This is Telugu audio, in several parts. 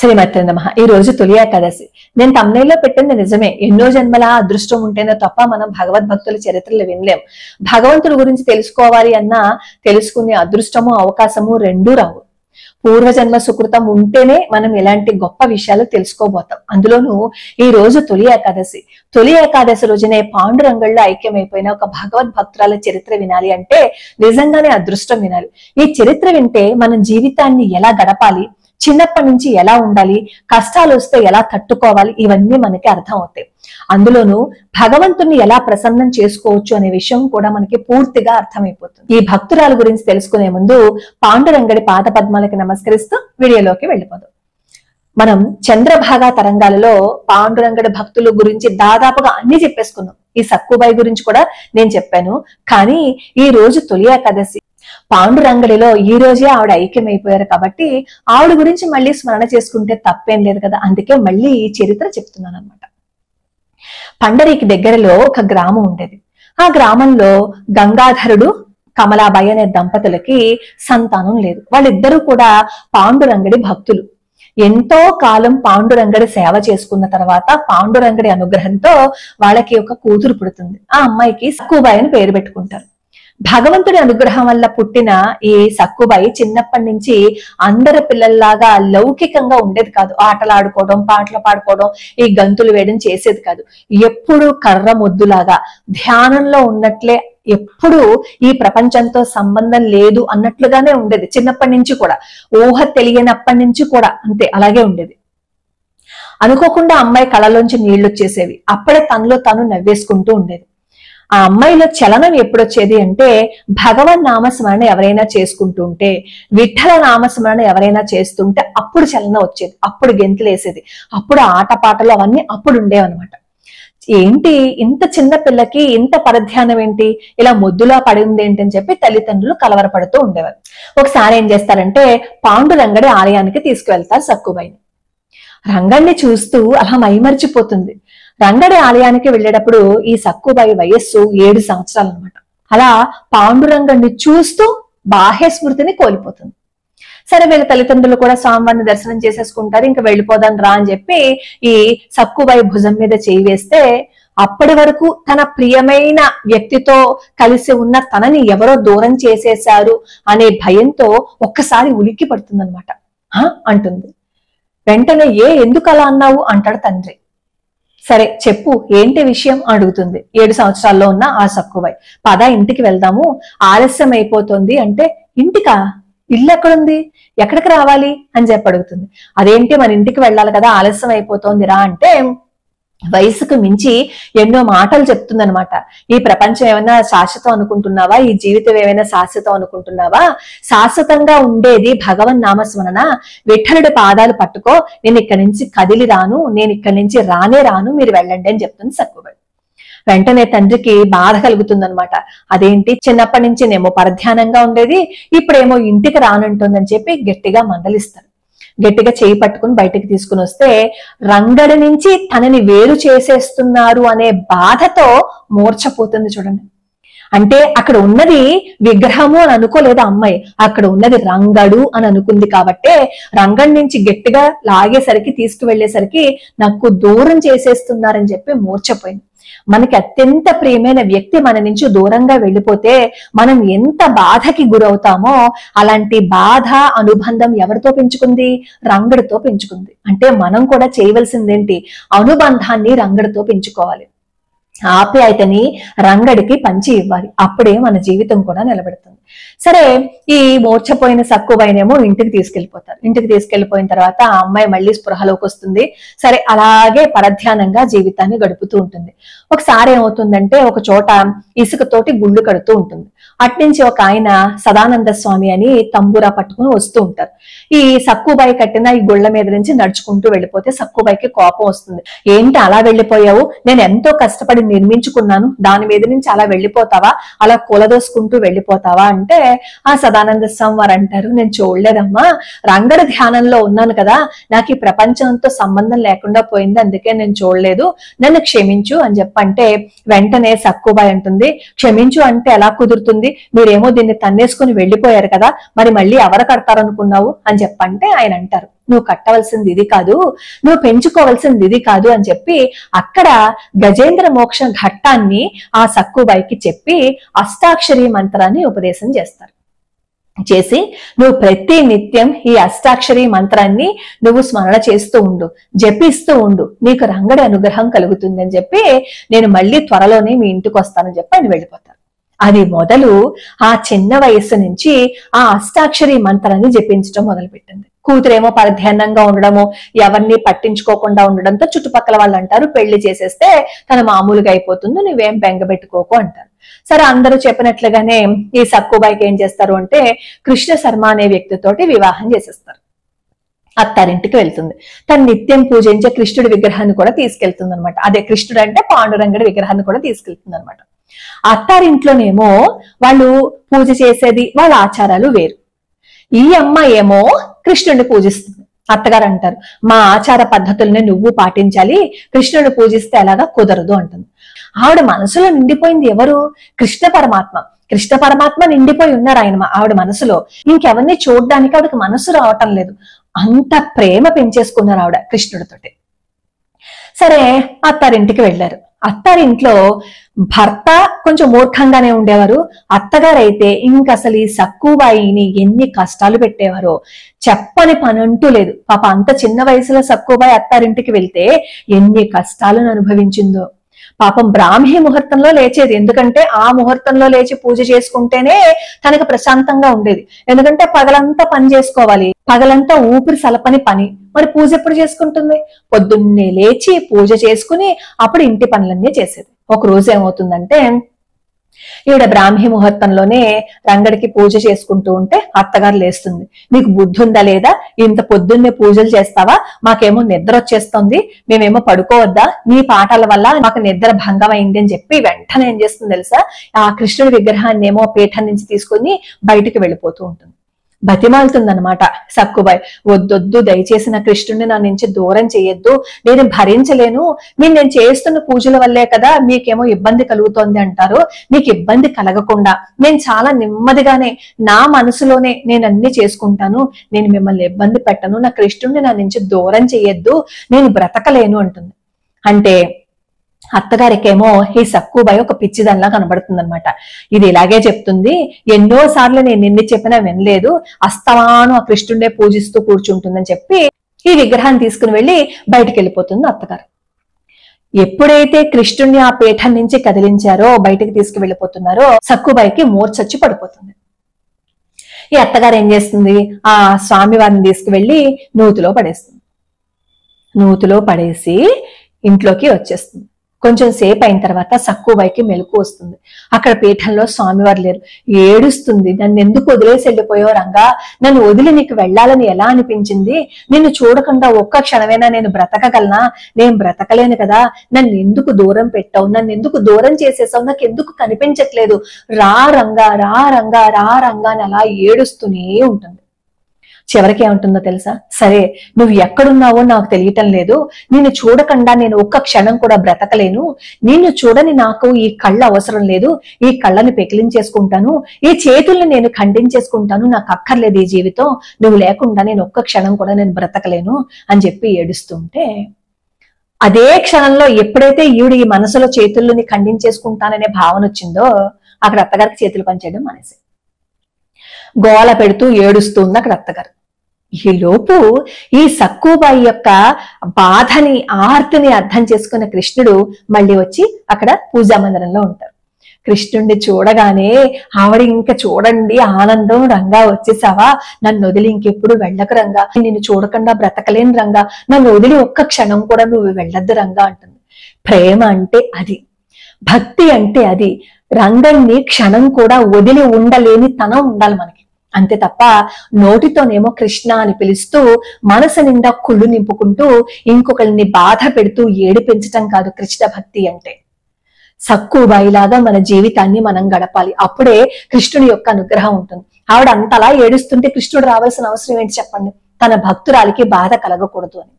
శ్రీమతి నమః. ఈ రోజు తొలి ఏకాదశి. నేను తమ్నైల్లో పెట్టింది నిజమే. ఎన్నో జన్మల అదృష్టం ఉంటేనే తప్ప మనం భగవద్భక్తుల చరిత్రలు వినలేం. భగవంతుడి గురించి తెలుసుకోవాలి అన్నా తెలుసుకునే అదృష్టము అవకాశము రెండూ రావు. పూర్వజన్మ సుకృతం ఉంటేనే మనం ఇలాంటి గొప్ప విషయాలు తెలుసుకోబోతాం. అందులోనూ ఈ రోజు తొలి ఏకాదశి. తొలి ఏకాదశి రోజునే పాండురంగంలో ఐక్యమైపోయిన ఒక భగవద్భక్తురాల చరిత్ర వినాలి అంటే నిజంగానే అదృష్టం వినాలి. ఈ చరిత్ర వింటే మనం జీవితాన్ని ఎలా గడపాలి, చిన్నప్పటి నుంచి ఎలా ఉండాలి, కష్టాలు వస్తే ఎలా తట్టుకోవాలి, ఇవన్నీ మనకి అర్థం అవుతాయి. అందులోనూ భగవంతుని ఎలా ప్రసన్నం చేసుకోవచ్చు అనే విషయం కూడా మనకి పూర్తిగా అర్థమైపోతుంది. ఈ భక్తురాల గురించి తెలుసుకునే ముందు పాండురంగడి పాద పద్మాలకి నమస్కరిస్తూ వీడియోలోకి వెళ్ళిపోదాం. మనం చంద్రభాగా తరంగాలలో పాండురంగడి భక్తుల గురించి దాదాపుగా అన్ని చెప్పేసుకున్నాం. ఈ సక్కుబాయి గురించి కూడా నేను చెప్పాను. కానీ ఈ రోజు తొలి ఏకాదశి. పాండురంగడిలో ఈ రోజే ఆవిడ ఐక్యమైపోయారు కాబట్టి ఆవిడ గురించి మళ్ళీ స్మరణ చేసుకుంటే తప్పేం లేదు కదా. అందుకే మళ్ళీ ఈ చరిత్ర చెప్తున్నాను అనమాట. పండరికి దగ్గరలో ఒక గ్రామం ఉండేది. ఆ గ్రామంలో గంగాధరుడు కమలాబాయి అనే దంపతులకి సంతానం లేదు. వాళ్ళిద్దరూ కూడా పాండురంగడి భక్తులు. ఎంతో కాలం పాండురంగడి సేవ చేసుకున్న తర్వాత పాండురంగడి అనుగ్రహంతో వాళ్ళకి ఒక కూతురు పుడుతుంది. ఆ అమ్మాయికి సక్కుబాయి అని పేరు పెట్టుకుంటారు. భగవంతుడి అనుగ్రహం వల్ల పుట్టిన ఈ సక్కుబాయి చిన్నప్పటి నుంచి అందరి పిల్లల్లాగా లౌకికంగా ఉండేది కాదు. ఆటలు ఆడుకోవడం, పాటలు పాడుకోవడం, ఈ గంతులు వేయడం చేసేది కాదు. ఎప్పుడు కర్ర మొద్దులాగా ధ్యానంలో ఉన్నట్లే, ఎప్పుడు ఈ ప్రపంచంతో సంబంధం లేదు అన్నట్లుగానే ఉండేది. చిన్నప్పటి నుంచి కూడా, ఊహ తెలియనప్పటి నుంచి కూడా అంతే, అలాగే ఉండేది. అనుకోకుండా అమ్మాయి కళ్ళలోంచి నీళ్లు వచ్చేసేవి. అప్పుడే తనలో తను నవ్వేసుకుంటూ ఉండేది. ఆ అమ్మాయిలో చలనం ఎప్పుడొచ్చేది అంటే భగవన్ నామస్మరణ ఎవరైనా చేసుకుంటూ ఉంటే, విఠల నామస్మరణ ఎవరైనా చేస్తుంటే అప్పుడు చలనం వచ్చేది, అప్పుడు గెంతులేసేది, అప్పుడు ఆటపాటలు అవన్నీ అప్పుడు ఉండేవన్నమాట. ఏంటి ఇంత చిన్న పిల్లకి ఇంత పరధ్యానం ఏంటి, ఇలా మొద్దులా పడింది ఏంటి అని చెప్పి తల్లిదండ్రులు కలవరపడుతూ ఉండేవారు. ఒకసారి ఏం చేస్తారంటే పాండురంగడి ఆలయానికి తీసుకువెళ్తారు సక్కుబాయిని. రంగడిని చూస్తూ అలా మైమర్చిపోతుంది. రంగడి ఆలయానికి వెళ్ళేటప్పుడు ఈ సక్కుబాయి వయస్సు 7 సంవత్సరాలు అనమాట. అలా పాండురంగడిని చూస్తూ బాహ్య స్మృతిని కోల్పోతుంది. సరే, వీళ్ళ తల్లిదండ్రులు కూడా స్వామివారిని దర్శనం చేసేసుకుంటారు. ఇంకా వెళ్ళిపోదాం రా అని చెప్పి ఈ సక్కుబాయి భుజం మీద చేయి వేస్తే అప్పటి వరకు తన ప్రియమైన వ్యక్తితో కలిసి ఉన్న తనని ఎవరో దూరం చేసేశారు అనే భయంతో ఒక్కసారి ఉలిక్కి పడుతుందన్నమాట. అంటుంది. వెంటనే ఎందుకు అలా అన్నావు అంటాడు తండ్రి. సరే చెప్పు, ఏంటి విషయం అడుగుతుంది 7 సంవత్సరాల్లో ఉన్న ఆ సక్కుబాయి. పద ఇంటికి వెళ్దాము, ఆలస్యం అయిపోతుంది అంటే, ఇంటికా? ఇల్లు ఎక్కడుంది, ఎక్కడికి రావాలి అని చెప్పి అడుగుతుంది. అదేంటి మన ఇంటికి వెళ్ళాలి కదా, ఆలస్యం అయిపోతుంది రా అంటే వయసుకు మించి ఎన్నో మాటలు చెప్తుందనమాట. ఈ ప్రపంచం ఏమైనా శాశ్వతం అనుకుంటున్నావా, ఈ జీవితం ఏమైనా శాశ్వతం అనుకుంటున్నావా, శాశ్వతంగా ఉండేది భగవన్ నామస్మరణ, విఠలుడి పాదాలు పట్టుకో, నేను ఇక్కడి నుంచి కదిలి రాను, నేను ఇక్కడి నుంచి రానే రాను, మీరు వెళ్ళండి అని చెప్తుంది సక్కుబాయి. వెంటనే తండ్రికి బాధ కలుగుతుందనమాట. అదేంటి చిన్నప్పటి నుంచి నేమో పరధ్యానంగా ఉండేది, ఇప్పుడేమో ఇంటికి రానంటుందని చెప్పి గట్టిగా మందలిస్తారు. గట్టిగా చేయి పట్టుకుని బయటికి తీసుకుని వస్తే రంగడి నుంచి తనని వేరు చేసేస్తున్నారు అనే బాధతో మూర్ఛపోతుంది. చూడండి, అంటే అక్కడ ఉన్నది విగ్రహము అని అనుకోలేదు అమ్మాయి, అక్కడ ఉన్నది రంగడు అని అనుకుంది. కాబట్టే రంగడి నుంచి గట్టిగా లాగేసరికి, తీసుకువెళ్లేసరికి నాకు దూరం చేసేస్తున్నారని చెప్పి మూర్ఛపోయింది. మనకి అత్యంత ప్రియమైన వ్యక్తి మన నుంచి దూరంగా వెళ్ళిపోతే మనం ఎంత బాధకి గురవుతామో, అలాంటి బాధ అనుబంధం ఎవరితో పెంచుకుంది? రంగడితో పెంచుకుంది. అంటే మనం కూడా చేయవలసిందేంటి, అనుబంధాన్ని రంగడితో పెంచుకోవాలి, ఆప్యాయతని రంగడికి పంచి ఇవ్వాలి. అప్పుడే మన జీవితం కూడా నిలబెడుతుంది. సరే, ఈ మూర్ఛపోయిన సక్కుబాయినేమో ఇంటికి తీసుకెళ్లిపోతారు. ఇంటికి తీసుకెళ్లిపోయిన తర్వాత ఆ అమ్మాయి మళ్ళీ స్పృహలోకి వస్తుంది. సరే, అలాగే పరధ్యానంగా జీవితాన్ని గడుపుతూ ఉంటుంది. ఒకసారి ఏమవుతుందంటే ఒక చోట ఇసుకతోటి గుళ్ళు కడుతూ ఉంటుంది. అట్నుంచి ఒక ఆయన సదానంద స్వామి అని తంబూరా పట్టుకుని వస్తూ ఉంటారు. ఈ సక్కుబాయి కట్టిన ఈ గుళ్ళ మీద నుంచి నడుచుకుంటూ వెళ్ళిపోతే సక్కుబాయికి కోపం వస్తుంది. ఏంటి అలా వెళ్ళిపోయావు, నేను ఎంతో కష్టపడి నిర్మించుకున్నాను, దాని మీద నుంచి అలా వెళ్ళిపోతావా, అలా కూలదోసుకుంటూ వెళ్ళిపోతావా అంటే ఆ సదానంద స్వామి వారు అంటారు, నేను చూడలేదమ్మా, రంగడి ధ్యానంలో ఉన్నాను కదా, నాకు ఈ ప్రపంచంతో సంబంధం లేకుండా పోయింది, అందుకే నేను చూడలేదు, నన్ను క్షమించు అని చెప్పంటే వెంటనే సక్కుబాయి అంటుంది, క్షమించు అంటే ఎలా కుదురుతుంది, మీరేమో దీన్ని తన్నేసుకుని వెళ్ళిపోయారు కదా, మరి మళ్ళీ ఎవరు కడతారనుకున్నావు అని చెప్పంటే ఆయన అంటారు, నువ్వు కట్టవలసింది ఇది కాదు, నువ్వు పెంచుకోవాల్సింది ఇది కాదు అని చెప్పి అక్కడ గజేంద్ర మోక్ష ఘట్టాన్ని ఆ సక్కుబాయికి చెప్పి అష్టాక్షరి మంత్రాన్ని ఉపదేశం చేస్తారు. చేసి నువ్వు ప్రతి నిత్యం ఈ అష్టాక్షరి మంత్రాన్ని నువ్వు స్మరణ చేస్తూ ఉండు, జపిస్తూ ఉండు, నీకు రంగడి అనుగ్రహం కలుగుతుందని చెప్పి నేను మళ్ళీ త్వరలోనే మీ ఇంటికి వస్తానని చెప్పి ఆయన వెళ్ళిపోతారు. అది మొదలు ఆ చిన్న వయస్సు నుంచి ఆ అష్టాక్షరి మంత్రాన్ని జపించడం మొదలుపెట్టింది. కూతురేమో పరధ్యానంగా ఉండడము, ఎవరిని పట్టించుకోకుండా ఉండడంతో చుట్టుపక్కల వాళ్ళు అంటారు పెళ్లి చేసేస్తే తన మామూలుగా అయిపోతుంది, నువ్వేం బెంగబెట్టుకోకు అంటారు. సరే, అందరూ చెప్పినట్లుగానే ఈ సక్కుబాయికి ఏం చేస్తారు అంటే కృష్ణ శర్మ అనే వ్యక్తితోటి వివాహం చేసేస్తారు. అత్తారింటికి వెళ్తుంది. తను నిత్యం పూజించే కృష్ణుడి విగ్రహాన్ని కూడా తీసుకెళ్తుంది అనమాట. అదే కృష్ణుడు అంటే పాండురంగడి విగ్రహాన్ని కూడా తీసుకెళ్తుంది అనమాట. అత్తారింట్లోనేమో వాళ్ళు పూజ చేసేది వాళ్ళ ఆచారాలు వేరు. ఈ అమ్మాయి ఏమో కృష్ణుడిని పూజిస్తుంది. అత్తగారు అంటారు, మా ఆచార పద్ధతుల్ని నువ్వు పాటించాలి, కృష్ణుడిని పూజిస్తే ఎలాగా కుదరదు అంటుంది. ఆవిడ మనసులో నిండిపోయింది ఎవరు? కృష్ణ పరమాత్మ. కృష్ణ పరమాత్మ నిండిపోయి ఉన్నారు ఆవిడ మనసులో. ఇంకెవరిని చూడడానికి ఆవిడకి మనసు రావటం లేదు. అంత ప్రేమ పెంచేసుకున్నారు ఆవిడ కృష్ణుడితోటి. సరే, అత్తారింటికి వెళ్ళారు. అత్తారింట్లో భర్త కొంచెం మూర్ఖంగానే ఉండేవారు. అత్తగారైతే ఇంక అసలు ఈ సక్కుబాయిని ఎన్ని కష్టాలు పెట్టేవారో చెప్పని పని అంటూ లేదు. పాప అంత చిన్న వయసులో సక్కుబాయి అత్తారింటికి వెళ్తే ఎన్ని కష్టాలను అనుభవించిందో. పాపం బ్రాహ్మీ ముహూర్తంలో లేచేది, ఎందుకంటే ఆ ముహూర్తంలో లేచి పూజ చేసుకుంటేనే తనకు ప్రశాంతంగా ఉండేది. ఎందుకంటే పగలంతా పని చేసుకోవాలి, పగలంతా ఊపిరి సలపని పని. మరి పూజ ఎప్పుడు చేసుకుంటుంది? పొద్దున్నే లేచి పూజ చేసుకుని అప్పుడు ఇంటి పనులన్నీ చేసేది. ఒక రోజు ఏమవుతుందంటే ఈవిడ బ్రాహ్మీ ముహూర్తంలోనే రంగడికి పూజ చేసుకుంటూ ఉంటే అత్తగారు లేస్తుంది. నీకు బుద్ధి ఉందా లేదా? ఇంత పొద్దున్నే పూజలు చేస్తావా? మాకేమో నిద్ర వచ్చేస్తుంది, మేమేమో పడుకోవద్దా? నీ పాటల వల్ల మాకు నిద్ర భంగం అయింది అని చెప్పి వెంటనే ఏం చేస్తుంది తెలుసా? ఆ కృష్ణుడి విగ్రహాన్ని ఏమో పీఠం నుంచి తీసుకుని బయటికి వెళ్ళిపోతూ ఉంటుంది. బతిమాలుతుందనమాట సక్కుబాయి, వద్దొద్దు, దయచేసి నా కృష్ణుడిని నా నుంచి దూరం చేయొద్దు, నేను భరించలేను, నేను చేస్తున్న పూజల వల్లే కదా మీకేమో ఇబ్బంది కలుగుతోంది అంటారు. మీకు ఇబ్బంది కలగకుండా నేను చాలా నెమ్మదిగానే నా మనసులోనే నేను అన్ని చేసుకుంటాను, నేను మిమ్మల్ని ఇబ్బంది పెట్టను, నా కృష్ణుడిని నా నుంచి దూరం చేయొద్దు, నేను బ్రతకలేను అంటుంది. అంటే అత్తగారికేమో ఈ సక్కుబాయి ఒక పిచ్చిదల్లా కనబడుతుంది అనమాట. ఇది ఇలాగే చెప్తుంది, ఎన్నోసార్లు నేను ఎన్ని చెప్పినా వినలేదు, అస్తమాను ఆ కృష్ణుడే పూజిస్తూ కూర్చుంటుందని చెప్పి ఈ విగ్రహాన్ని తీసుకుని వెళ్ళి బయటికి వెళ్ళిపోతుంది అత్తగారు. ఎప్పుడైతే కృష్ణుడిని ఆ పీఠం నుంచి కదిలించారో, బయటికి తీసుకువెళ్ళిపోతున్నారో, సక్కుబాయికి మూర్ఛొచ్చి పడిపోతుంది. ఈ అత్తగారు ఏం చేస్తుంది? ఆ స్వామివారిని తీసుకువెళ్ళి నూతిలో పడేస్తుంది. నూతిలో పడేసి ఇంట్లోకి వచ్చేస్తుంది. కొంచెం సేపు అయిన తర్వాత సక్కుబాయికి మెలకు వస్తుంది. అక్కడ పీఠంలో స్వామివారు లేరు. ఏడుస్తుంది, నన్ను ఎందుకు వదిలేసి వెళ్ళిపోయావు రంగా? నన్ను వదిలి నీకు వెళ్ళాలని ఎలా అనిపించింది? నిన్ను చూడకుండా ఒక్క క్షణమైనా నేను బ్రతకగలనా? నేను బ్రతకలేను కదా, నన్ను ఎందుకు దూరం పెట్టావు? నన్ను ఎందుకు దూరం చేసేసావు? నాకు ఎందుకు కనిపించట్లేదు? రా రంగా, రా రంగా, రా రంగా అని అలా ఏడుస్తూనే ఉంటుంది. చివరికి ఏముంటుందో తెలుసా? సరే, నువ్వు ఎక్కడున్నావో నాకు తెలియటం లేదు, నిన్ను చూడకుండా నేను ఒక్క క్షణం కూడా బ్రతకలేను, నిన్ను చూడని నాకు ఈ కళ్ళ అవసరం లేదు, ఈ కళ్ళని పెకిలించేసుకుంటాను, ఈ చేతుల్ని నేను ఖండించేసుకుంటాను, నాకు అక్కర్లేదు ఈ జీవితం, నువ్వు లేకుండా నేను ఒక్క క్షణం కూడా నేను బ్రతకలేను అని చెప్పి ఏడుస్తుంటే, అదే క్షణంలో ఎప్పుడైతే ఈవిడ ఈ మనసులో చేతుల్ని ఖండించేసుకుంటాననే భావన వచ్చిందో అక్కడ అత్తగారికి చేతులు పనిచేయడం మానేసి గోల పెడుతూ ఏడుస్తుంది అక్కడ అత్తగారు. ఈ లోపు ఈ సక్కుబాయి యొక్క బాధని, ఆర్తిని అర్థం చేసుకున్న కృష్ణుడు మళ్ళీ వచ్చి అక్కడ పూజా మందిరంలో ఉంటారు. కృష్ణుడిని చూడగానే ఆవిడ ఇంకా చూడండి ఆనందం, రంగా వచ్చేసావా, నన్ను వదిలి ఇంకెప్పుడు వెళ్ళకు రంగా, నిన్ను చూడకుండా బ్రతకలేను రంగా, నన్ను వదిలి ఒక్క క్షణం కూడా నువ్వు వెళ్ళొద్దు రంగా అంటుంది. ప్రేమ అంటే అది, భక్తి అంటే అది. రంగన్ని క్షణం కూడా వదిలి ఉండలేని తనం ఉండాలి మనకి, అంతే తప్ప నోటితోనేమో కృష్ణ అని పిలుస్తూ మనసు నిండా కుళ్ళు నింపుకుంటూ ఇంకొకరిని బాధ పెడుతూ ఏడిపించటం కాదు కృష్ణ భక్తి అంటే. సక్కుబాయిలాగా మన జీవితాన్ని మనం గడపాలి, అప్పుడే కృష్ణుడి యొక్క అనుగ్రహం ఉంటుంది. ఆవిడ అంతలా ఏడుస్తుంటే కృష్ణుడు రావాల్సిన అవసరం ఏంటి చెప్పండి? తన భక్తురాలికి బాధ కలగకూడదు అని.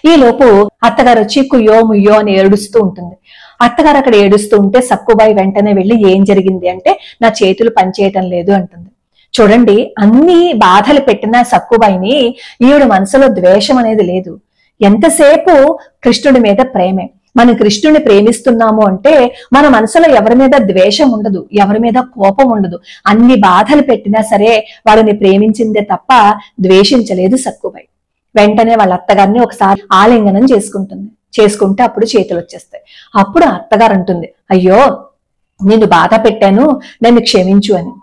ఈ లోపు అత్తగారు వచ్చి కుయ్యో ముయ్యో అని ఏడుస్తూ ఉంటుంది. అత్తగారు అక్కడ ఏడుస్తూ ఉంటే సక్కుబాయి వెంటనే వెళ్ళి ఏం జరిగింది అంటే, నా చేతులు పనిచేయటం లేదు అంటుంది. చూడండి, అన్ని బాధలు పెట్టిన సక్కుబాయిని ఈవిడ మనసులో ద్వేషం అనేది లేదు. ఎంతసేపు కృష్ణుడి మీద ప్రేమే. మనం కృష్ణుని ప్రేమిస్తున్నాము అంటే మన మనసులో ఎవరి మీద ద్వేషం ఉండదు, ఎవరి మీద కోపం ఉండదు. అన్ని బాధలు పెట్టినా సరే వాళ్ళని ప్రేమించిందే తప్ప ద్వేషించలేదు సక్కుబాయి. వెంటనే వాళ్ళ అత్తగారిని ఒకసారి ఆలింగనం చేసుకుంటే అప్పుడు చేతులు వచ్చేస్తాయి. అప్పుడు అత్తగారు అంటుంది, అయ్యో నిన్ను బాధ పెట్టాను, నన్ను క్షమించు అని.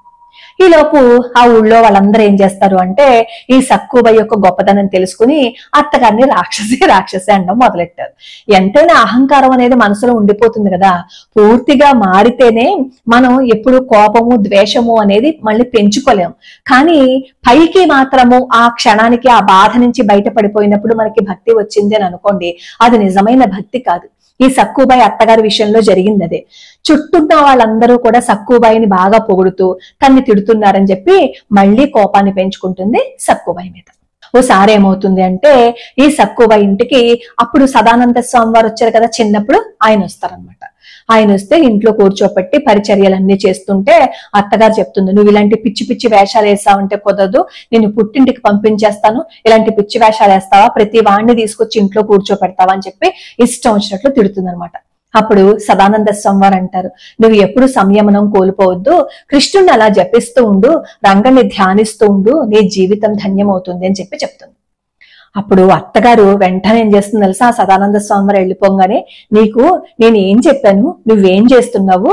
ఈలోపు ఆ ఊళ్ళో వాళ్ళందరూ ఏం చేస్తారు అంటే ఈ సక్కుబాయి యొక్క గొప్పతనం తెలుసుకుని అత్తగారిని రాక్షసి అనడం మొదలెట్టారు. ఎంతైనా అహంకారం అనేది మనసులో ఉండిపోతుంది కదా. పూర్తిగా మారితేనే మనం ఎప్పుడు కోపము ద్వేషము అనేది మళ్ళీ పెంచుకోలేము. కానీ పైకి మాత్రము ఆ క్షణానికి ఆ బాధ నుంచి బయటపడిపోయినప్పుడు మనకి భక్తి వచ్చింది అని అనుకోండి, అది నిజమైన భక్తి కాదు. ఈ సక్కుబాయి అత్తగారి విషయంలో జరిగింది అదే. చుట్టూన్న వాళ్ళందరూ కూడా సక్కుబాయిని బాగా పొగుడుతూ తన్ని తిడుతున్నారని చెప్పి మళ్ళీ కోపాన్ని పెంచుకుంటుంది సక్కుబాయి మీద. ఓసారి ఏమవుతుంది అంటే ఈ సక్కుబాయి ఇంటికి అప్పుడు సదానంద స్వామి వారు వచ్చారు కదా చిన్నప్పుడు, ఆయన వస్తారనమాట. ఆయన వస్తే ఇంట్లో కూర్చోపెట్టి పరిచర్యలన్నీ చేస్తుంటే అత్తగారు చెప్తుంది, నువ్వు ఇలాంటి పిచ్చి పిచ్చి వేషాలు వేసావంటే కుదరదు, నేను పుట్టింటికి పంపించేస్తాను, ఇలాంటి పిచ్చి వేషాలు వేస్తావా, ప్రతి వాడిని తీసుకొచ్చి ఇంట్లో కూర్చోపెడతావా అని చెప్పి ఇష్టం వచ్చినట్లు తిడుతుంది అనమాట. అప్పుడు సదానంద స్వామి వారు అంటారు, నువ్వు ఎప్పుడు సంయమనం కోల్పోవద్దు, కృష్ణుని అలా జపిస్తూ ఉండు, రంగని ధ్యానిస్తూ ఉండు, నీ జీవితం ధన్యమవుతుంది అని చెప్పి చెప్తుంది. అప్పుడు అత్తగారు వెంటనే ఏం చేస్తుంది తెలుసా, సదానంద స్వామి వారు వెళ్ళిపోగానే, నీకు నేను ఏం చెప్పాను, నువ్వేం చేస్తున్నావు,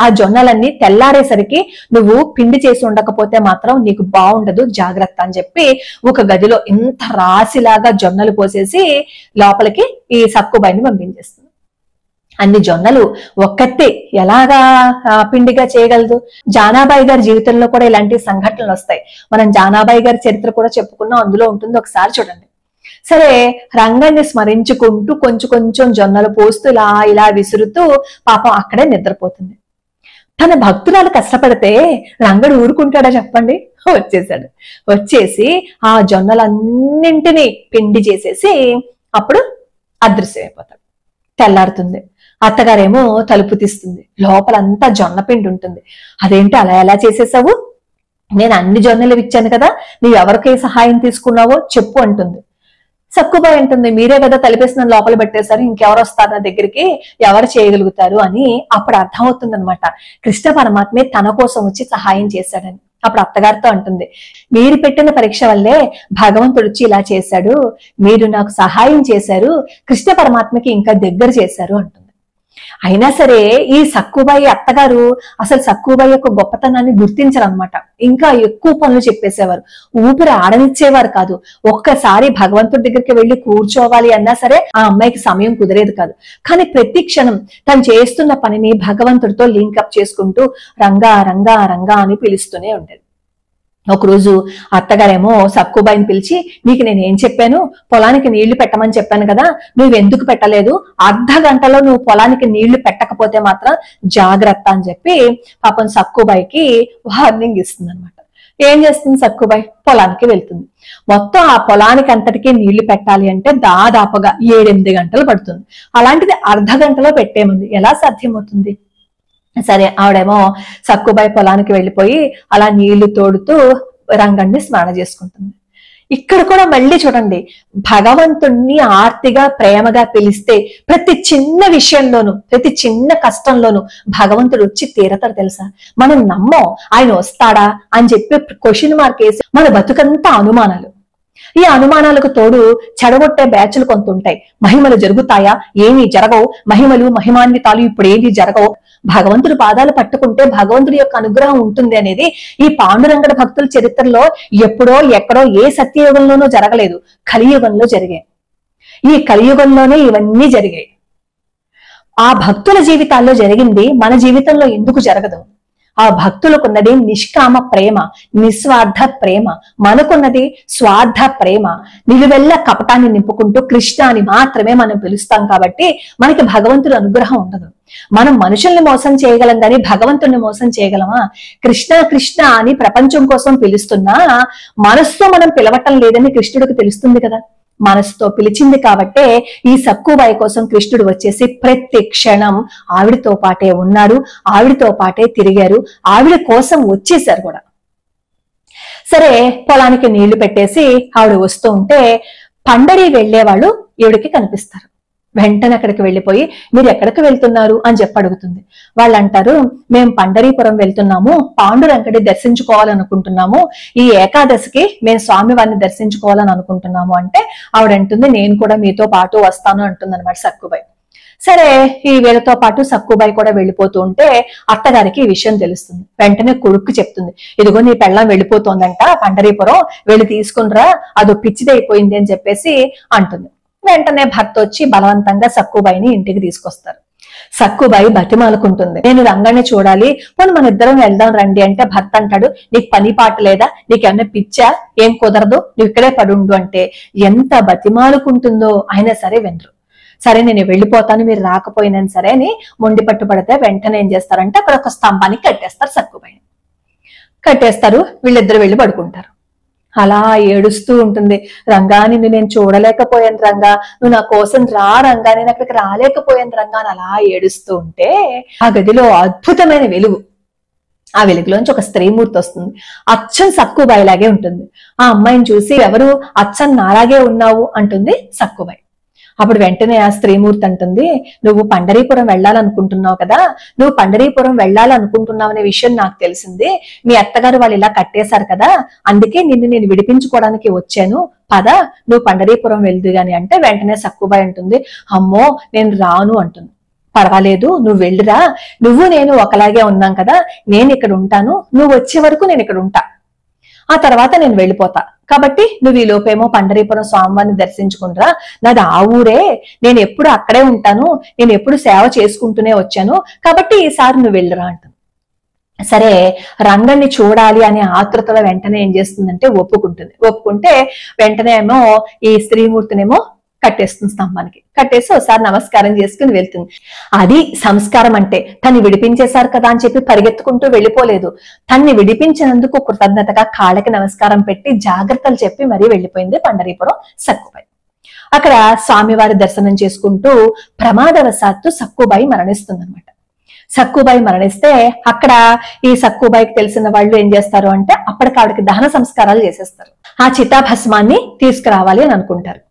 ఆ జొన్నలన్నీ తెల్లారేసరికి నువ్వు పిండి చేసి ఉండకపోతే మాత్రం నీకు బాగుండదు, జాగ్రత్త అని చెప్పి ఒక గదిలో ఇంత రాశిలాగా జొన్నలు పోసేసి లోపలికి ఈ సక్కుబాయిని పంపించేస్తుంది. అన్ని జొన్నలు ఒక్కతే ఎలాగా పిండిగా చేయగలదు? జానాబాయి గారి జీవితంలో కూడా ఇలాంటి సంఘటనలు వస్తాయి. మనం జానాబాయి గారి చరిత్ర కూడా చెప్పుకున్నాం, అందులో ఉంటుంది, ఒకసారి చూడండి. సరే, రంగన్ని స్మరించుకుంటూ కొంచెం కొంచెం జొన్నలు పోస్తూ ఇలా విసురుతూ పాపం అక్కడే నిద్రపోతుంది. తన భక్తురాలు కష్టపడితే రంగడు ఊరుకుంటాడా చెప్పండి? వచ్చేసాడు. వచ్చేసి ఆ జొన్నలన్నింటినీ పిండి చేసేసి అప్పుడు అదృశ్యమైపోతాడు. తెల్లారుతుంది. అత్తగారేమో తలుపు తీస్తుంది. లోపలంతా జొన్న పిండి ఉంటుంది. అదేంటి అలా ఎలా చేసేసావు? నేను అన్ని జొన్నలు ఇచ్చాను కదా, నీవు ఎవరికి సహాయం తీసుకున్నావో చెప్పు అంటుంది. సక్కుబాయి అంటుంది, మీరే కదా తలిపేసిన లోపల పెట్టేశారు, ఇంకెవరు వస్తారు నా దగ్గరికి, ఎవరు చేయగలుగుతారు అని. అప్పుడు అర్థమవుతుంది అనమాట, కృష్ణ పరమాత్మే తన కోసం వచ్చి సహాయం చేశాడని. అప్పుడు అత్తగారితో అంటుంది, మీరు పెట్టిన పరీక్ష వల్లే భగవంతుడు వచ్చి ఇలా చేశాడు, మీరు నాకు సహాయం చేశారు, కృష్ణ పరమాత్మకి ఇంకా దగ్గర చేశారు అంటుంది. అయినా సరే ఈ సక్కుబాయి అత్తగారు అసలు సక్కుబాయి యొక్క గొప్పతనాన్ని గుర్తించరనమాట. ఇంకా ఎక్కువ పనులు చెప్పేసేవారు, ఊపిరి ఆడనిచ్చేవారు కాదు. ఒక్కసారి భగవంతుడి దగ్గరికి వెళ్లి కూర్చోవాలి అన్నా సరే ఆ అమ్మాయికి సమయం కుదిరేది కాదు. కానీ ప్రతి క్షణం తను చేస్తున్న పనిని భగవంతుడితో లింకప్ చేసుకుంటూ రంగా రంగా రంగా అని పిలుస్తూనే ఉండేది. ఒకరోజు అత్తగారేమో సక్కుబాయిని పిలిచి, నీకు నేనేం చెప్పాను, పొలానికి నీళ్లు పెట్టమని చెప్పాను కదా, నువ్వెందుకు పెట్టలేదు, అర్ధ గంటలో నువ్వు పొలానికి నీళ్లు పెట్టకపోతే మాత్రం జాగ్రత్త అని చెప్పి పాపం సక్కుబాయికి వార్నింగ్ ఇస్తుంది అనమాట. ఏం చేస్తుంది సక్కుబాయి? పొలానికి వెళ్తుంది. మొత్తం ఆ పొలానికి అంతటికీ నీళ్లు పెట్టాలి అంటే దాదాపుగా 7-8 గంటలు పడుతుంది. అలాంటిది అర్ధ గంటలో పెట్టేమంది, ఎలా సాధ్యమవుతుంది? సరే, ఆవిడేమో సక్కుబాయి పొలానికి వెళ్ళిపోయి అలా నీళ్లు తోడుతూ రంగన్ని స్మరణ చేసుకుంటుంది. ఇక్కడ కూడా మళ్ళీ చూడండి, భగవంతుణ్ణి ఆర్తిగా ప్రేమగా పిలిస్తే ప్రతి చిన్న విషయంలోనూ ప్రతి చిన్న కష్టంలోనూ భగవంతుడు వచ్చి తీరతాడు తెలుసా. మనం నమ్మం ఆయన వస్తాడా అని చెప్పి క్వశ్చన్ మార్క్ వేసి మన బతుకంతా అనుమానాలు. ఈ అనుమానాలకు తోడు చెడగొట్టే బ్యాచ్లు కొంత ఉంటాయి. మహిమలు జరుగుతాయా? ఏమీ జరగవు. మహిమలు మహిమాన్వితాలు ఇప్పుడు ఏమీ జరగవు. భగవంతుడి పాదాలు పట్టుకుంటే భగవంతుడి యొక్క అనుగ్రహం ఉంటుంది అనేది ఈ పాండురంగడ భక్తుల చరిత్రలో ఎప్పుడో ఎక్కడో ఏ సత్యయుగంలోనూ జరగలేదు, కలియుగంలో జరిగాయి. ఈ కలియుగంలోనే ఇవన్నీ జరిగాయి. ఆ భక్తుల జీవితాల్లో జరిగింది మన జీవితంలో ఎందుకు జరగదు? ఆ భక్తులకున్నది నిష్కామ ప్రేమ, నిస్వార్థ ప్రేమ. మనకున్నది స్వార్థ ప్రేమ. నిలువెల్ల కపటాన్ని నింపుకుంటూ కృష్ణ అని మాత్రమే మనం పిలుస్తాం కాబట్టి మనకి భగవంతుడి అనుగ్రహం ఉండదు. మనం మనుషుల్ని మోసం చేయగలం కానీ భగవంతుడిని మోసం చేయగలమా? కృష్ణ కృష్ణ అని ప్రపంచం కోసం పిలుస్తున్నా మనస్సుతో మనం పిలవటం లేదని కృష్ణుడికి తెలుస్తుంది కదా. మనసుతో పిలిచింది కాబట్టే ఈ సక్కుబాయి కోసం కృష్ణుడు వచ్చేసి ప్రతి క్షణం ఆవిడతో పాటే ఉన్నారు, ఆవిడతో పాటే తిరిగారు, ఆవిడ కోసం వచ్చేసారు కూడా. సరే పొలానికి నీళ్లు పెట్టేసి ఆవిడ వస్తూ ఉంటే పండరి వెళ్లే వాళ్ళు ఈవిడికి కనిపిస్తారు. వెంటనే అక్కడికి వెళ్ళిపోయి మీరు ఎక్కడికి వెళ్తున్నారు అని చెప్పి అడుగుతుంది. వాళ్ళు అంటారు, మేము పండరీపురం వెళ్తున్నాము, పాండురంగడి దర్శించుకోవాలనుకుంటున్నాము, ఈ ఏకాదశికి మేము స్వామివారిని దర్శించుకోవాలని అనుకుంటున్నాము అంటే ఆవిడ అంటుంది, నేను కూడా మీతో పాటు వస్తాను అంటుంది అనమాట సక్కుబాయి. సరే ఈ వీళ్ళతో పాటు సక్కుబాయి కూడా వెళ్ళిపోతూ ఉంటే అత్తగారికి ఈ విషయం తెలుస్తుంది. వెంటనే కొడుక్కు చెప్తుంది, ఇదిగో నీ పెళ్ళం వెళ్ళిపోతోందంట పండరీపురం, వెళ్ళి తీసుకునిరా, అదో పిచ్చిదైపోయింది అని చెప్పేసి అంటుంది. వెంటనే భర్త వచ్చి బలవంతంగా సక్కుబాయిని ఇంటికి తీసుకొస్తారు. సక్కుబాయి బతిమాలుకుంటుంది, నేను రంగని చూడాలి, పోనీ మన ఇద్దరం వెళ్దాం రండి అంటే భర్త అంటాడు, నీకు పని పాట లేదా, నీకేమన్నా పిచ్చా, ఏం కుదరదు, నువ్వు ఇక్కడే పడుండు అంటే ఎంత బతిమాలుకుంటుందో అయినా సరే వినరు. సరే నేను వెళ్ళిపోతాను, మీరు రాకపోయినా సరే అని మొండి పట్టుపడితే వెంటనే ఏం చేస్తారంటే అక్కడ ఒక స్తంభానికి కట్టేస్తారు. సక్కుబాయిని కట్టేస్తారు. వీళ్ళిద్దరు వెళ్ళి పడుకుంటారు. అలా ఏడుస్తూ ఉంటుంది, రంగా నిన్ను నేను చూడలేకపోయాను రంగా, నువ్వు నా కోసం రా రంగా, నేను అక్కడికి రాలేకపోయాను రంగా అని అలా ఏడుస్తూ ఉంటే ఆ గదిలో అద్భుతమైన వెలుగు, ఆ వెలుగులోంచి ఒక స్త్రీమూర్తి వస్తుంది. అచ్చం సక్కుబాయిలాగే ఉంటుంది. ఆ అమ్మాయిని చూసి ఎవరు, అచ్చం నాలాగే ఉన్నావు అంటుంది సక్కుబాయి. అప్పుడు వెంటనే ఆ స్త్రీమూర్తి అంటుంది, నువ్వు పండరీపురం వెళ్ళాలనుకుంటున్నావు కదా, నువ్వు పండరీపురం వెళ్ళాలనుకుంటున్నావు అనే విషయం నాకు తెలిసింది, మీ అత్తగారు వాళ్ళు ఇలా కట్టేశారు కదా, అందుకే నిన్ను నేను విడిపించుకోవడానికి వచ్చాను, పద నువ్వు పండరీపురం వెళ్దు గాని అంటే వెంటనే సక్కుబాయి అంటుంది, అమ్మో నేను రాను అంటుంది. పర్వాలేదు నువ్వు వెళ్ళిరా, నువ్వు నేను ఒకలాగే ఉన్నాం కదా, నేను ఇక్కడ ఉంటాను, నువ్వు వచ్చే వరకు నేను ఇక్కడ ఉంటా, ఆ తర్వాత నేను వెళ్ళిపోతా, కాబట్టి నువ్వు ఈ లోపేమో పండరీపురం స్వామివారిని దర్శించుకుంటరా, నాది ఆ ఊరే, నేను ఎప్పుడు అక్కడే ఉంటాను, నేను ఎప్పుడు సేవ చేసుకుంటూనే వచ్చాను, కాబట్టి ఈసారి నువ్వు వెళ్ళిరా అంటుంది. సరే రంగన్ని చూడాలి అనే ఆతృతలో వెంటనే ఏం చేస్తుందంటే ఒప్పుకుంటుంది. ఒప్పుకుంటే వెంటనే ఏమో ఈ స్త్రీమూర్తినేమో కట్టేస్తుంది స్తంభానికి. కట్టేసి ఒకసారి నమస్కారం చేసుకుని వెళ్తుంది. అది సంస్కారం అంటే. తన్ని విడిపించేశారు కదా అని చెప్పి పరిగెత్తుకుంటూ వెళ్ళిపోలేదు. తన్ని విడిపించినందుకు కృతజ్ఞతగా కాళ్ళకి నమస్కారం పెట్టి జాగ్రత్తలు చెప్పి మరీ వెళ్ళిపోయింది పండరీపురం సక్కుబాయి. అక్కడ స్వామివారి దర్శనం చేసుకుంటూ ప్రమాదవశాత్తు సక్కుబాయి మరణిస్తుంది అనమాట. సక్కుబాయి మరణిస్తే అక్కడ ఈ సక్కుబాయికి తెలిసిన వాళ్ళు ఏం చేస్తారు అంటే అప్పటికి ఆవిడకి దహన సంస్కారాలు చేసేస్తారు. ఆ చితాభస్మాన్ని తీసుకురావాలి అని అనుకుంటారు.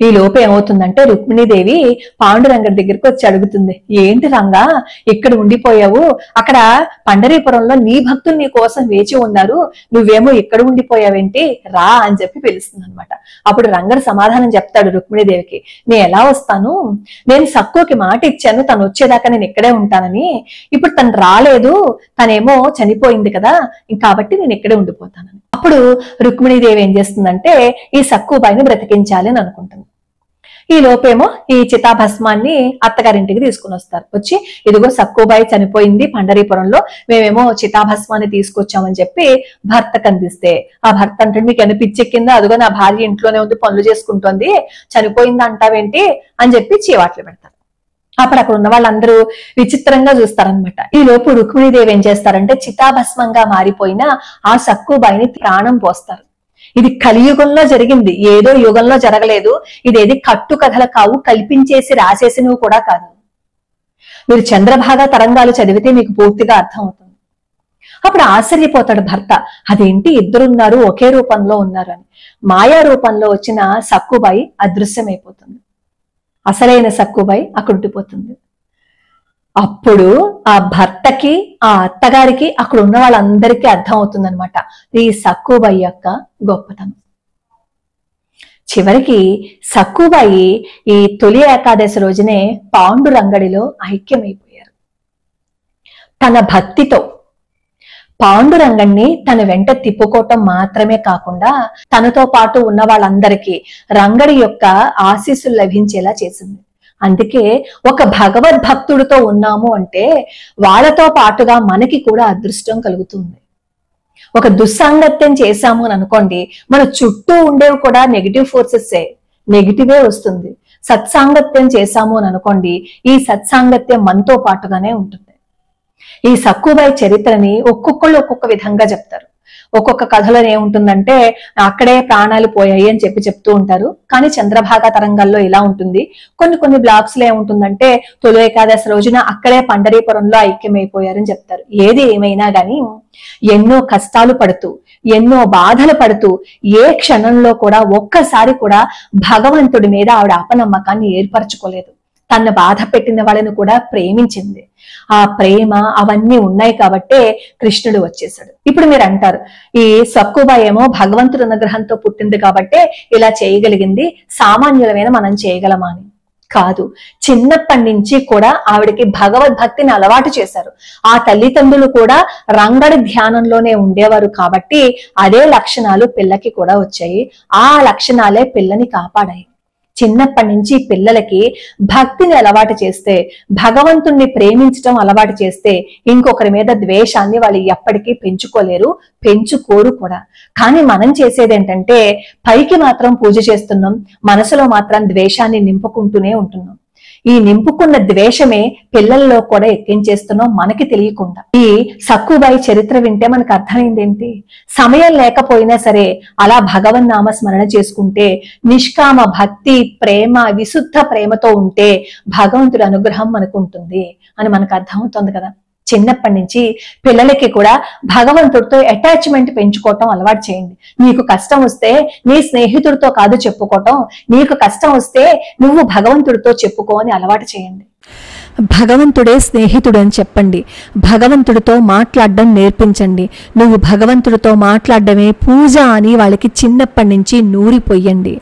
ఈ లోపు ఏమవుతుందంటే రుక్మిణీదేవి పాండురంగడి దగ్గరికి వచ్చి అడుగుతుంది, ఏంటి రంగా ఇక్కడ ఉండిపోయావు, అక్కడ పండరీపురంలో నీ భక్తులు నీ కోసం వేచి ఉన్నారు, నువ్వేమో ఇక్కడ ఉండిపోయావేంటి, రా అని చెప్పి పిలుస్తుంది అనమాట. అప్పుడు రంగడు సమాధానం చెప్తాడు రుక్మిణీదేవికి, నేను ఎలా వస్తాను, నేను సక్కుకి మాట ఇచ్చాను తను వచ్చేదాకా నేను ఇక్కడే ఉంటానని, ఇప్పుడు తను రాలేదు, తనేమో చనిపోయింది కదా, కాబట్టి నేను ఇక్కడే ఉండిపోతానని. అప్పుడు రుక్మిణీదేవి ఏం చేస్తుందంటే ఈ సక్కుబాయిని బ్రతికించాలి అని అనుకుంటుంది. ఈ లోపేమో ఈ చితాభస్మాన్ని అత్తగారింటికి తీసుకుని వస్తారు. వచ్చి ఇదిగో సక్కుబాయి చనిపోయింది పండరీపురంలో, మేమేమో చితాభస్మాన్ని తీసుకొచ్చామని చెప్పి భర్తకు అందిస్తే ఆ భర్త అంటే మీకు ఎన్ని పిచ్చెక్కిందా, అదిగో నా భార్య ఇంట్లోనే ఉంది పనులు చేసుకుంటోంది, చనిపోయింది అంటావేంటి అని చెప్పి చీవాట్లు పెడతారు. అప్పుడు అక్కడ ఉన్న వాళ్ళందరూ విచిత్రంగా చూస్తారనమాట. ఈ లోపు రుక్మిణీదేవి ఏం చేస్తారంటే చితాభస్మంగా మారిపోయిన ఆ సక్కుబాయిని ప్రాణం పోస్తారు. ఇది కలియుగంలో జరిగింది, ఏదో యుగంలో జరగలేదు, ఇదేది కట్టు కథలు కావు, కల్పించేసి రాసేసినవి కూడా కాదు. మీరు చంద్రభాగ తరంగాలు చదివితే మీకు పూర్తిగా అర్థం అవుతుంది. అప్పుడు ఆశ్చర్యపోతాడు భర్త, అదేంటి ఇద్దరున్నారు ఒకే రూపంలో ఉన్నారు అని. మాయా రూపంలో వచ్చిన సక్కుబాయి అదృశ్యమైపోతుంది. అసలైన సక్కుబాయి అక్కడ ఉండిపోతుంది. అప్పుడు ఆ భర్తకి ఆ అత్తగారికి అక్కడ ఉన్న వాళ్ళందరికీ అర్థం అవుతుంది అనమాట ఈ సక్కుబాయి యొక్క గొప్పతనం. చివరికి సక్కుబాయి ఈ తొలి ఏకాదశి రోజునే పాండురంగడిలో ఐక్యమైపోయారు. తన భక్తితో పాండురంగణ్ణి తన వెంట తిప్పుకోవటం మాత్రమే కాకుండా తనతో పాటు ఉన్న వాళ్ళందరికీ రంగడి యొక్క ఆశీస్సులు లభించేలా చేసింది. అందుకే ఒక భగవద్భక్తుడితో ఉన్నాము అంటే వాళ్ళతో పాటుగా మనకి కూడా అదృష్టం కలుగుతుంది. ఒక దుస్సాంగత్యం చేశాము అని అనుకోండి, మన చుట్టూ ఉండేవి కూడా నెగిటివ్ ఫోర్సెస్సే, నెగిటివే వస్తుంది. సత్సాంగత్యం చేశాము అని అనుకోండి, ఈ సత్సాంగత్యం మనతో పాటుగానే ఉంటుంది. ఈ సక్కుబాయి చరిత్రని ఒక్కొక్కళ్ళు ఒక్కొక్క విధంగా చెప్తారు. ఒక్కొక్క కథలో ఏముంటుందంటే అక్కడే ప్రాణాలు పోయాయి అని చెప్తూ ఉంటారు. కానీ చంద్రభాగ తరంగాల్లో ఇలా ఉంటుంది. కొన్ని బ్లాగ్స్ లో ఏముంటుందంటే తొలి ఏకాదశి రోజున అక్కడే పండరీపురంలో ఐక్యమైపోయారని చెప్తారు. ఏది ఏమైనా గాని ఎన్నో కష్టాలు పడుతూ ఎన్నో బాధలు పడుతూ ఏ క్షణంలో కూడా ఒక్కసారి కూడా భగవంతుడి మీద ఆవిడ అపనమ్మకాన్ని ఏర్పరచుకోలేదు. తన బాధ పెట్టిన వాళ్ళని కూడా ప్రేమించింది. ఆ ప్రేమ అవన్నీ ఉన్నాయి కాబట్టే కృష్ణుడు వచ్చేసాడు. ఇప్పుడు మీరు అంటారు, ఈ సక్కుబాయి ఏమో భగవంతుడి అనుగ్రహంతో పుట్టింది కాబట్టే ఇలా చేయగలిగింది, సామాన్యులమైన మనం చేయగలమా అని. కాదు, చిన్నప్పటి నుంచి కూడా ఆవిడకి భగవద్భక్తిని అలవాటు చేశారు. ఆ తల్లిదండ్రులు కూడా రంగడి ధ్యానంలోనే ఉండేవారు కాబట్టి అదే లక్షణాలు పిల్లకి కూడా వచ్చాయి. ఆ లక్షణాలే పిల్లని కాపాడాయి. చిన్నప్పటి నుంచి పిల్లలకి భక్తిని అలవాటు చేస్తే, భగవంతుణ్ణి ప్రేమించడం అలవాటు చేస్తే ఇంకొకరి మీద ద్వేషాన్ని వాళ్ళు ఎప్పటికీ పెంచుకోలేరు, పెంచుకోరు కూడా. కానీ మనం చేసేది ఏంటంటే పైకి మాత్రం పూజ చేస్తున్నాం, మనసులో మాత్రం ద్వేషాన్ని నింపుకుంటూనే ఉంటున్నాం. ఈ నింపుకున్న ద్వేషమే పిల్లల్లో కూడా ఎక్కించేస్తున్నాం మనకి తెలియకుండా. ఈ సక్కుబాయి చరిత్ర వింటే మనకు అర్థమైంది ఏంటి? సమయం లేకపోయినా సరే అలా భగవన్నామ స్మరణ చేసుకుంటే, నిష్కామ భక్తి ప్రేమ విశుద్ధ ప్రేమతో ఉంటే భగవంతుడి అనుగ్రహం మనకు ఉంటుంది అని మనకు అర్థమవుతుంది కదా. చిన్నప్పటి నుంచి పిల్లలకి కూడా భగవంతుడితో అటాచ్మెంట్ పెంచుకోవటం అలవాటు చేయండి. నీకు కష్టం వస్తే నీ స్నేహితుడితో కాదు చెప్పుకోవటం, నీకు కష్టం వస్తే నువ్వు భగవంతుడితో చెప్పుకో అని అలవాటు చేయండి. భగవంతుడే స్నేహితుడు అని చెప్పండి. భగవంతుడితో మాట్లాడడం నేర్పించండి. నువ్వు భగవంతుడితో మాట్లాడడమే పూజ అని వాళ్ళకి చిన్నప్పటి నుంచి నూరిపోయండి.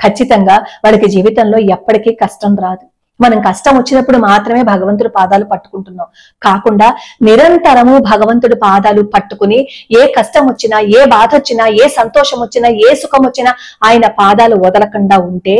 ఖచ్చితంగా వాళ్ళకి జీవితంలో ఎప్పటికీ కష్టం రాదు. మనం కష్టం వచ్చినప్పుడు మాత్రమే భగవంతుడి పాదాలు పట్టుకుంటున్నాం. కాకుండా నిరంతరము భగవంతుడి పాదాలు పట్టుకుని ఏ కష్టం వచ్చినా, ఏ బాధ వచ్చినా, ఏ సంతోషం వచ్చినా, ఏ సుఖం వచ్చినా ఆయన పాదాలు వదలకుండా ఉంటే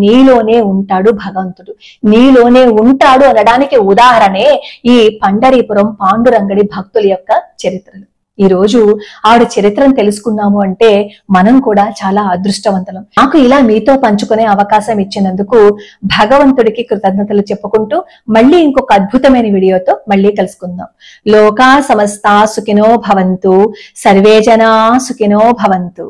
నీలోనే ఉంటాడు భగవంతుడు. నీలోనే ఉంటాడు అనడానికి ఉదాహరణే ఈ పండరీపురం పాండురంగడి భక్తుల యొక్క చరిత్రలు. ఈ రోజు ఆవిడ చరిత్రను తెలుసుకున్నాము అంటే మనం కూడా చాలా అదృష్టవంతులం. నాకు ఇలా మీతో పంచుకునే అవకాశం ఇచ్చినందుకు భగవంతుడికి కృతజ్ఞతలు చెప్పుకుంటూ మళ్ళీ ఇంకొక అద్భుతమైన వీడియోతో మళ్ళీ కలుసుకుందాం. లోకా సమస్తా సుఖినో భవంతు, సర్వే జనా సుఖినో భవంతు.